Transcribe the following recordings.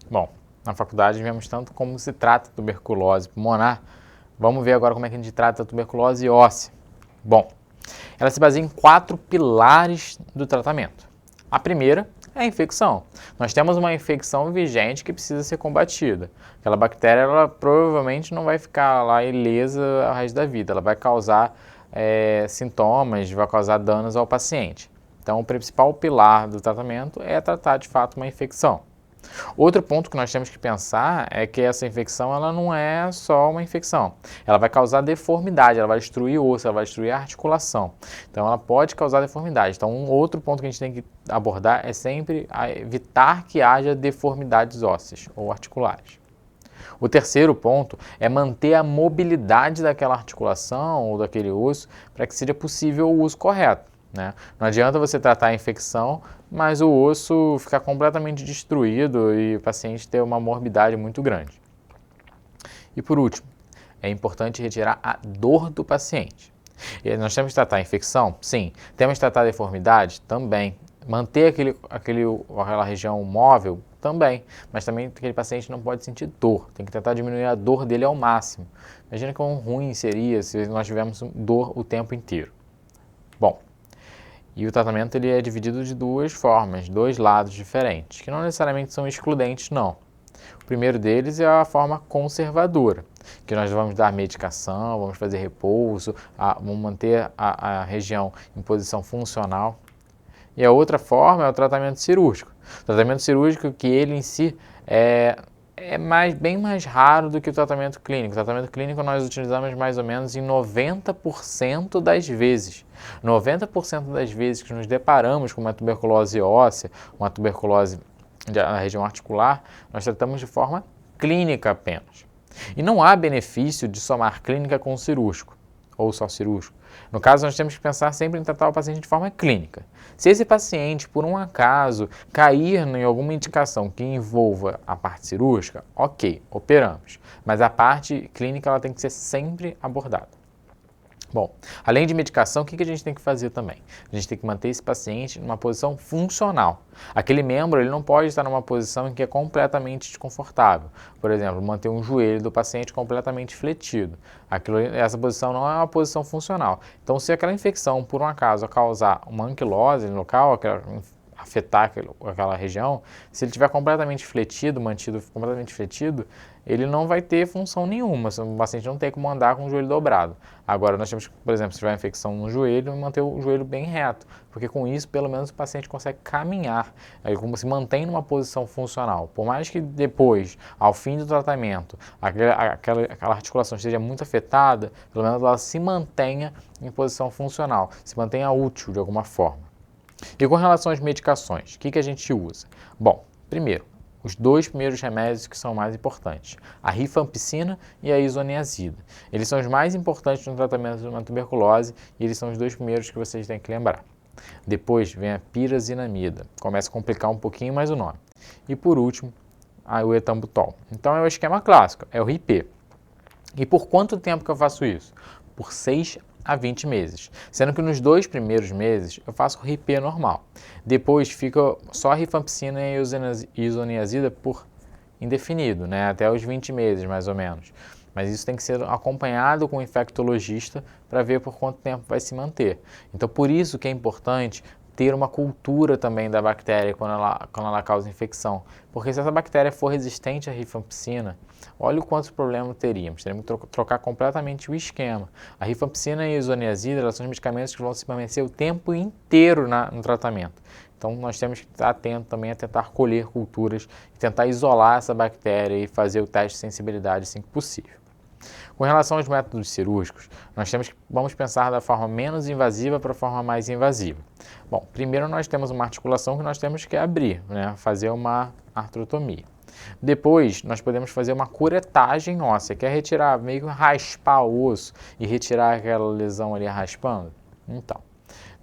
Bom, na faculdade vemos tanto como se trata a tuberculose pulmonar. Vamos ver agora como é que a gente trata a tuberculose óssea. Bom, ela se baseia em 4 pilares do tratamento. A primeira é a infecção. Nós temos uma infecção vigente que precisa ser combatida. Aquela bactéria, ela provavelmente não vai ficar lá ilesa ao resto da vida. Ela vai causar sintomas, vai causar danos ao paciente. Então, o principal pilar do tratamento é tratar de fato uma infecção. Outro ponto que nós temos que pensar é que essa infecção ela não é só uma infecção. Ela vai causar deformidade, ela vai destruir o osso, ela vai destruir a articulação. Então ela pode causar deformidade. Então um outro ponto que a gente tem que abordar é sempre evitar que haja deformidades ósseas ou articulares. O terceiro ponto é manter a mobilidade daquela articulação ou daquele osso para que seja possível o uso correto. Né? Não adianta você tratar a infecção, mas o osso ficar completamente destruído e o paciente ter uma morbidade muito grande. E por último, é importante retirar a dor do paciente. E nós temos que tratar a infecção? Sim. Temos que tratar a deformidade? Também. Manter aquela região móvel? Também. Mas também aquele paciente não pode sentir dor. Tem que tentar diminuir a dor dele ao máximo. Imagina quão ruim seria se nós tivéssemos dor o tempo inteiro. Bom, e o tratamento ele é dividido de duas formas, dois lados diferentes, que não necessariamente são excludentes, não. O primeiro deles é a forma conservadora, que nós vamos dar medicação, vamos fazer repouso, vamos manter a região em posição funcional. E a outra forma é o tratamento cirúrgico. O tratamento cirúrgico que ele em si é bem mais raro do que o tratamento clínico. O tratamento clínico nós utilizamos mais ou menos em 90% das vezes. 90% das vezes que nos deparamos com uma tuberculose óssea, uma tuberculose da região articular, nós tratamos de forma clínica apenas. E não há benefício de somar clínica com cirúrgico, ou só cirúrgico. No caso, nós temos que pensar sempre em tratar o paciente de forma clínica. Se esse paciente, por um acaso, cair em alguma indicação que envolva a parte cirúrgica, ok, operamos. Mas a parte clínica ela tem que ser sempre abordada. Bom, além de medicação, o que a gente tem que fazer também? A gente tem que manter esse paciente numa posição funcional. Aquele membro ele não pode estar numa posição em que é completamente desconfortável. Por exemplo, manter um joelho do paciente completamente fletido. Essa posição não é uma posição funcional. Então, se aquela infecção, por um acaso, causar uma anquilose no local, afetar aquela região, se ele estiver completamente fletido, mantido completamente fletido, ele não vai ter função nenhuma, o paciente não tem como andar com o joelho dobrado. Agora, nós temos que, por exemplo, se tiver infecção no joelho, manter o joelho bem reto, porque com isso, pelo menos, o paciente consegue caminhar, como se mantém numa posição funcional. Por mais que depois, ao fim do tratamento, aquela articulação esteja muito afetada, pelo menos ela se mantenha em posição funcional, se mantenha útil de alguma forma. E com relação às medicações, o que a gente usa? Bom, primeiro, os dois primeiros remédios que são mais importantes, a rifampicina e a isoniazida. Eles são os mais importantes no tratamento de uma tuberculose e eles são os dois primeiros que vocês têm que lembrar. Depois vem a pirazinamida, começa a complicar um pouquinho mais o nome. E por último, o etambutol. Então é o esquema clássico, é o RIP. E por quanto tempo que eu faço isso? Por 6 a 20 meses, sendo que nos 2 primeiros meses eu faço o RIP normal. Depois fica só a rifampicina e a isoniazida por indefinido, né? Até os 20 meses mais ou menos. Mas isso tem que ser acompanhado com o infectologista para ver por quanto tempo vai se manter. Então por isso que é importante ter uma cultura também da bactéria quando ela causa infecção. Porque se essa bactéria for resistente à rifampicina, olha o quantos problemas teríamos. Teríamos que trocar completamente o esquema. A rifampicina e a isoniazida são os medicamentos que vão se permanecer o tempo inteiro no tratamento. Então nós temos que estar atento também a tentar colher culturas e tentar isolar essa bactéria e fazer o teste de sensibilidade assim que possível. Com relação aos métodos cirúrgicos, vamos pensar da forma menos invasiva para a forma mais invasiva. Bom, primeiro nós temos uma articulação que nós temos que abrir, né? Fazer uma artrotomia. Depois, nós podemos fazer uma curetagem óssea, que é retirar, meio que raspar o osso e retirar aquela lesão ali raspando. Então,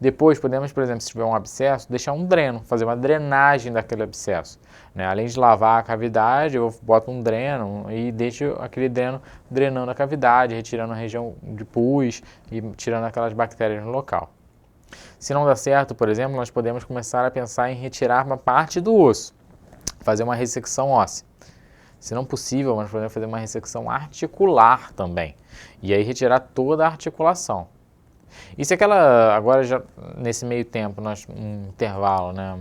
depois podemos, por exemplo, se tiver um abscesso, deixar um dreno, fazer uma drenagem daquele abscesso. Né? Além de lavar a cavidade, eu boto um dreno e deixo aquele dreno drenando a cavidade, retirando a região de pus e tirando aquelas bactérias no local. Se não dá certo, por exemplo, nós podemos começar a pensar em retirar uma parte do osso, fazer uma ressecção óssea. Se não possível, nós podemos fazer uma ressecção articular também, e aí retirar toda a articulação. E se agora já nesse meio tempo, um intervalo, né,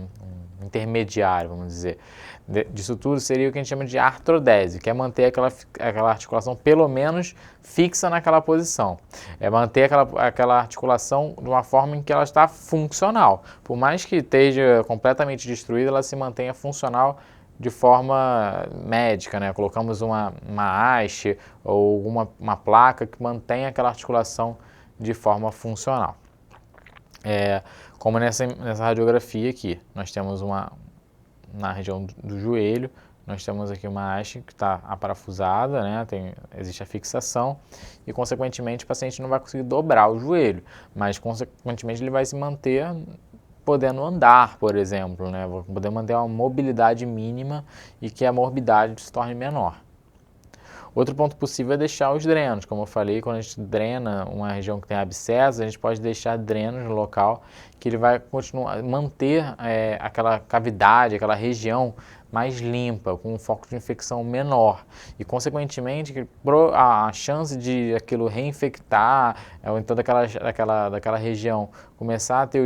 um intermediário, vamos dizer, disso tudo seria o que a gente chama de artrodese, que é manter aquela articulação pelo menos fixa naquela posição. É manter aquela articulação de uma forma em que ela está funcional. Por mais que esteja completamente destruída, ela se mantenha funcional de forma médica, né? Colocamos uma haste ou uma placa que mantenha aquela articulação de forma funcional. Como nessa radiografia aqui, nós temos na região do joelho, nós temos aqui uma haste que está aparafusada, né? Existe a fixação e, consequentemente, o paciente não vai conseguir dobrar o joelho, mas, consequentemente, ele vai se manter podendo andar, por exemplo, né? Vai poder manter uma mobilidade mínima e que a morbidade se torne menor. Outro ponto possível é deixar os drenos. Como eu falei, quando a gente drena uma região que tem abscesso, a gente pode deixar drenos no local que ele vai manter aquela cavidade, aquela região mais limpa, com um foco de infecção menor. E, consequentemente, a chance de aquilo reinfectar, ou então daquela região começar a ter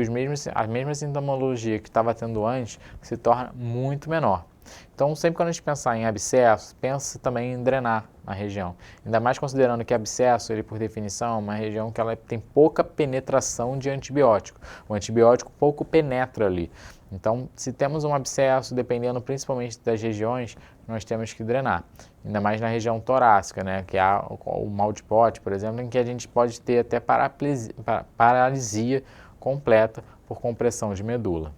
a mesma sintomologia que estava tendo antes, se torna muito menor. Então, sempre quando a gente pensar em abscesso, pensa também em drenar a região. Ainda mais considerando que abscesso, ele por definição, é uma região que ela tem pouca penetração de antibiótico. O antibiótico pouco penetra ali. Então, se temos um abscesso, dependendo principalmente das regiões, nós temos que drenar. Ainda mais na região torácica, né, que há o mal de Pote, por exemplo, em que a gente pode ter até paralisia completa por compressão de medula.